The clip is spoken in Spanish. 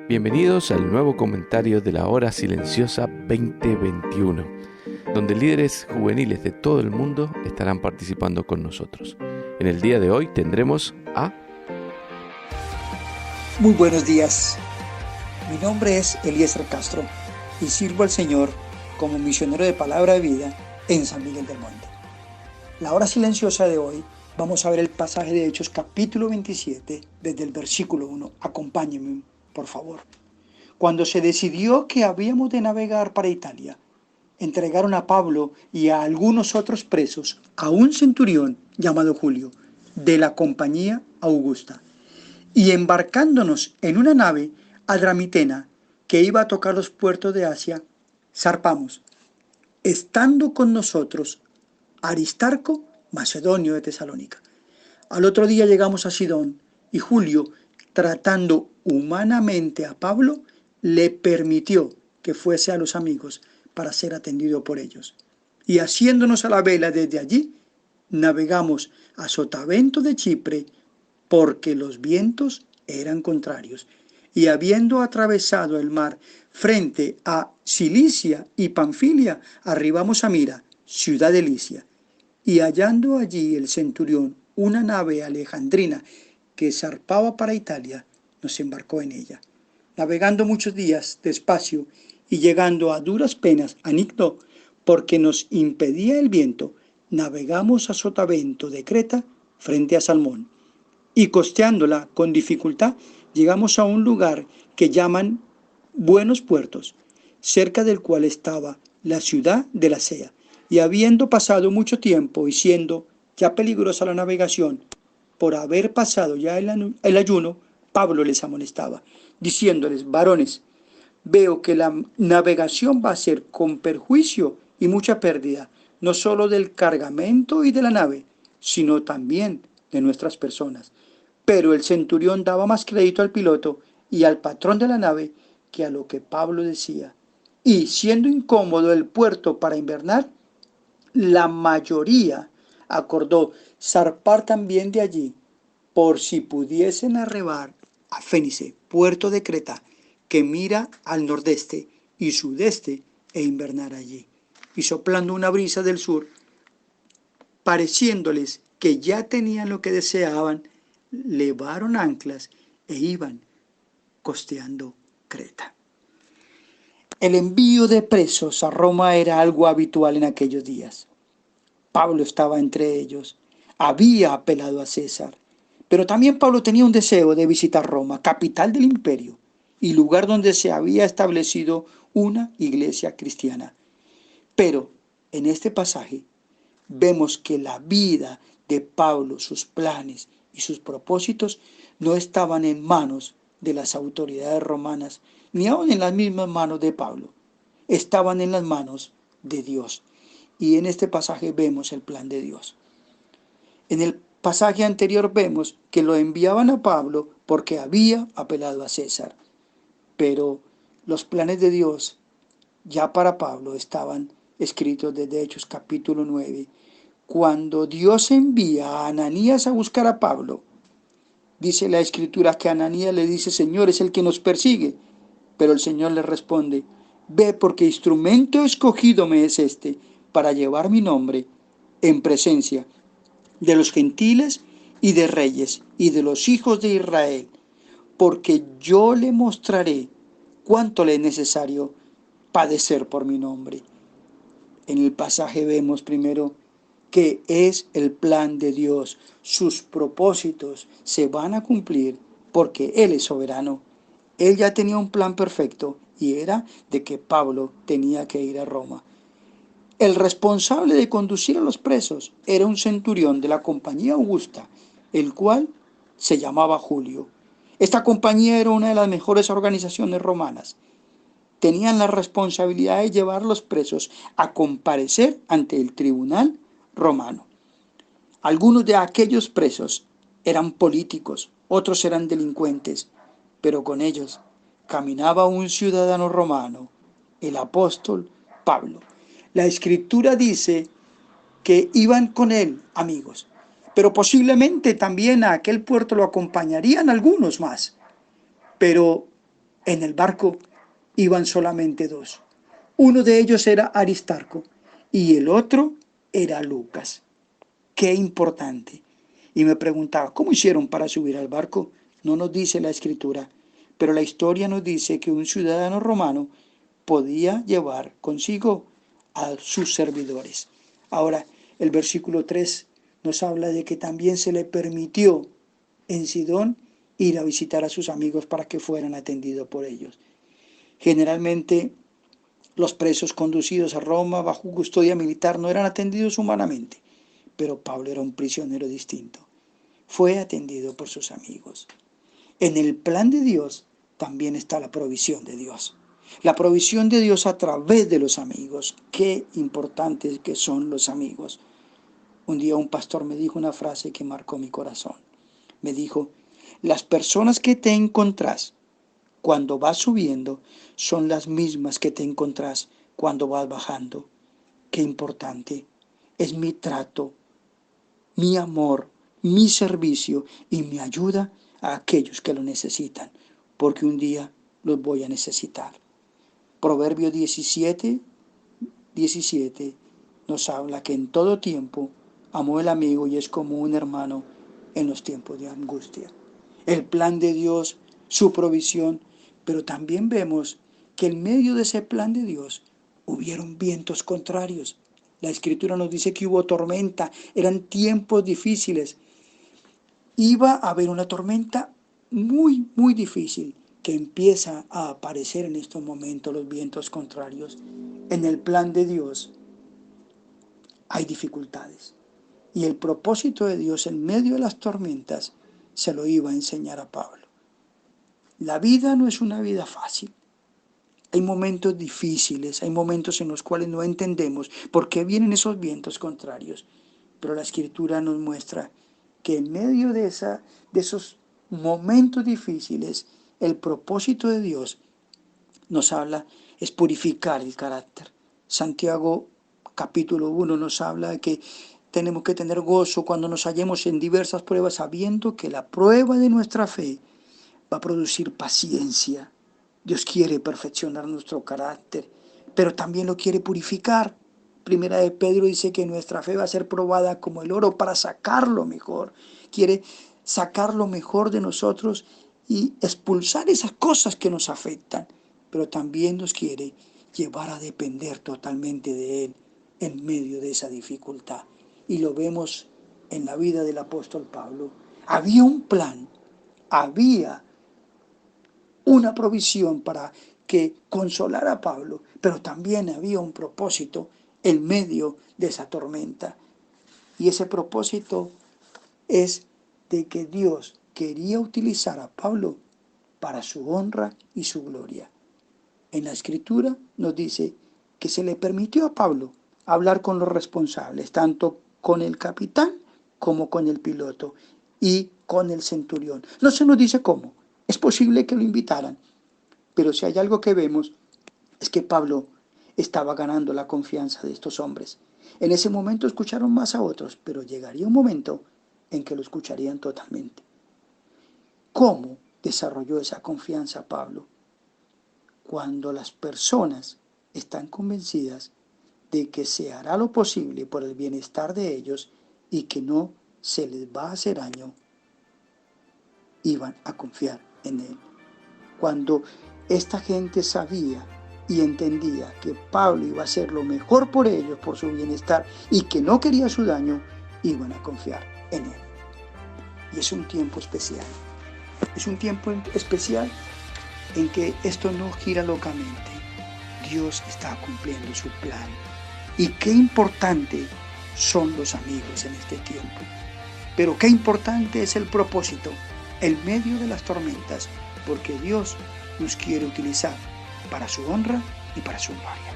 Bienvenidos al nuevo comentario de la Hora Silenciosa 2021, donde líderes juveniles de todo el mundo estarán participando con nosotros. En el día de hoy tendremos a... Muy buenos días. Mi nombre es Eliezer Castro y sirvo al Señor como misionero de Palabra de Vida en San Miguel del Monte. La Hora Silenciosa de hoy vamos a ver el pasaje de Hechos capítulo 27 desde el versículo 1. Acompáñenme, por favor. Cuando se decidió que habíamos de navegar para Italia, entregaron a Pablo y a algunos otros presos a un centurión llamado Julio, de la compañía Augusta. Y embarcándonos en una nave adramitena que iba a tocar los puertos de Asia, zarpamos, estando con nosotros Aristarco, macedonio de Tesalónica. Al otro día llegamos a Sidón y Julio, tratando humanamente a Pablo, le permitió que fuese a los amigos para ser atendido por ellos. Y haciéndonos a la vela desde allí, navegamos a Sotavento de Chipre, porque los vientos eran contrarios. Y habiendo atravesado el mar frente a Cilicia y Panfilia, arribamos a Mira, ciudad de Licia. Y hallando allí el centurión una nave alejandrina que zarpaba para Italia, nos embarcó en ella. Navegando muchos días despacio y llegando a duras penas a Nicto, porque nos impedía el viento, navegamos a Sotavento de Creta frente a Salmón. Y costeándola con dificultad, llegamos a un lugar que llaman Buenos Puertos, cerca del cual estaba la ciudad de Lasea. Y habiendo pasado mucho tiempo y siendo ya peligrosa la navegación, por haber pasado ya el ayuno, Pablo les amonestaba, diciéndoles: varones, veo que la navegación va a ser con perjuicio y mucha pérdida, no solo del cargamento y de la nave, sino también de nuestras personas. Pero el centurión daba más crédito al piloto y al patrón de la nave que a lo que Pablo decía. Y siendo incómodo el puerto para invernar, la mayoría acordó zarpar también de allí, por si pudiesen arribar a Fénice, puerto de Creta, que mira al nordeste y sudeste, e invernar allí. Y soplando una brisa del sur, pareciéndoles que ya tenían lo que deseaban, levaron anclas e iban costeando Creta. El envío de presos a Roma era algo habitual en aquellos días. Pablo estaba entre ellos. Había apelado a César. Pero también Pablo tenía un deseo de visitar Roma, capital del imperio, y lugar donde se había establecido una iglesia cristiana. Pero en este pasaje vemos que la vida de Pablo, sus planes y sus propósitos no estaban en manos de las autoridades romanas, ni aun en las mismas manos de Pablo. Estaban en las manos de Dios. Y en este pasaje vemos el plan de Dios. En el pasaje anterior vemos que lo enviaban a Pablo porque había apelado a César. Pero los planes de Dios ya para Pablo estaban escritos desde Hechos capítulo 9. Cuando Dios envía a Ananías a buscar a Pablo, dice la Escritura que Ananías le dice: Señor, es el que nos persigue. Pero el Señor le responde: ve, porque instrumento escogido me es este, para llevar mi nombre en presencia de los gentiles y de reyes y de los hijos de Israel, porque yo le mostraré cuánto le es necesario padecer por mi nombre. En el pasaje vemos primero que es el plan de Dios. Sus propósitos se van a cumplir porque Él es soberano. Él ya tenía un plan perfecto y era de que Pablo tenía que ir a Roma. El responsable de conducir a los presos era un centurión de la compañía Augusta, el cual se llamaba Julio. Esta compañía era una de las mejores organizaciones romanas. Tenían la responsabilidad de llevar a los presos a comparecer ante el tribunal romano. Algunos de aquellos presos eran políticos, otros eran delincuentes, pero con ellos caminaba un ciudadano romano, el apóstol Pablo. La Escritura dice que iban con él amigos, pero posiblemente también a aquel puerto lo acompañarían algunos más. Pero En el barco iban solamente dos. Uno de ellos era Aristarco y el otro era Lucas. Qué importante. Y me preguntaba, ¿cómo hicieron para subir al barco? No nos dice la escritura, pero la historia nos dice que un ciudadano romano podía llevar consigo a sus servidores. Ahora, el versículo 3 nos habla de que también se le permitió en Sidón ir a visitar a sus amigos para que fueran atendidos por ellos. Generalmente, los presos conducidos a Roma bajo custodia militar no eran atendidos humanamente, pero Pablo era un prisionero distinto. Fue atendido por sus amigos. En el plan de Dios también está la provisión de Dios. La provisión de Dios a través de los amigos. Qué importantes que son los amigos. Un día un pastor me dijo una frase que marcó mi corazón. Me dijo, las personas que te encontrás cuando vas subiendo son las mismas que te encontrás cuando vas bajando. Qué importante es mi trato, mi amor, mi servicio y mi ayuda a aquellos que lo necesitan, porque un día los voy a necesitar. Proverbio 17 nos habla que en todo tiempo amó el amigo y es como un hermano en los tiempos de angustia. El plan de Dios, su provisión, pero también vemos que en medio de ese plan de Dios hubieron vientos contrarios. La Escritura nos dice que hubo tormenta, eran tiempos difíciles. Iba a haber una tormenta muy, muy difícil que empieza a aparecer en estos momentos, los vientos contrarios. En el plan de Dios hay dificultades. Y el propósito de Dios en medio de las tormentas se lo iba a enseñar a Pablo. La vida no es una vida fácil. Hay momentos difíciles, hay momentos en los cuales no entendemos por qué vienen esos vientos contrarios. Pero la Escritura nos muestra que en medio de esos momentos difíciles, el propósito de Dios nos habla es purificar el carácter. Santiago capítulo 1 nos habla de que tenemos que tener gozo cuando nos hallemos en diversas pruebas, sabiendo que la prueba de nuestra fe va a producir paciencia. Dios quiere perfeccionar nuestro carácter, pero también lo quiere purificar. Primera de Pedro dice que nuestra fe va a ser probada como el oro para sacarlo mejor. Quiere sacar lo mejor de nosotros y expulsar esas cosas que nos afectan, pero también nos quiere llevar a depender totalmente de Él en medio de esa dificultad. Y lo vemos en la vida del apóstol Pablo. Había un plan, había una provisión para que consolara a Pablo, pero también había un propósito en medio de esa tormenta. Y ese propósito es de que Dios quería utilizar a Pablo para su honra y su gloria. En la Escritura nos dice que se le permitió a Pablo hablar con los responsables, tanto con el capitán como con el piloto y con el centurión. No se nos dice cómo. Es posible que lo invitaran, pero si hay algo que vemos es que Pablo estaba ganando la confianza de estos hombres. En ese momento escucharon más a otros, pero llegaría un momento en que lo escucharían totalmente. ¿Cómo desarrolló esa confianza Pablo? Cuando las personas están convencidas de que se hará lo posible por el bienestar de ellos y que no se les va a hacer daño, iban a confiar en Él. Cuando esta gente sabía y entendía que Pablo iba a hacer lo mejor por ellos, por su bienestar, y que no quería su daño, iban a confiar en Él. Y es un tiempo especial. Es un tiempo especial en que esto no gira locamente. Dios está cumpliendo su plan. Y qué importante son los amigos en este tiempo. Pero qué importante es el propósito en medio de las tormentas, porque Dios nos quiere utilizar para su honra y para su gloria.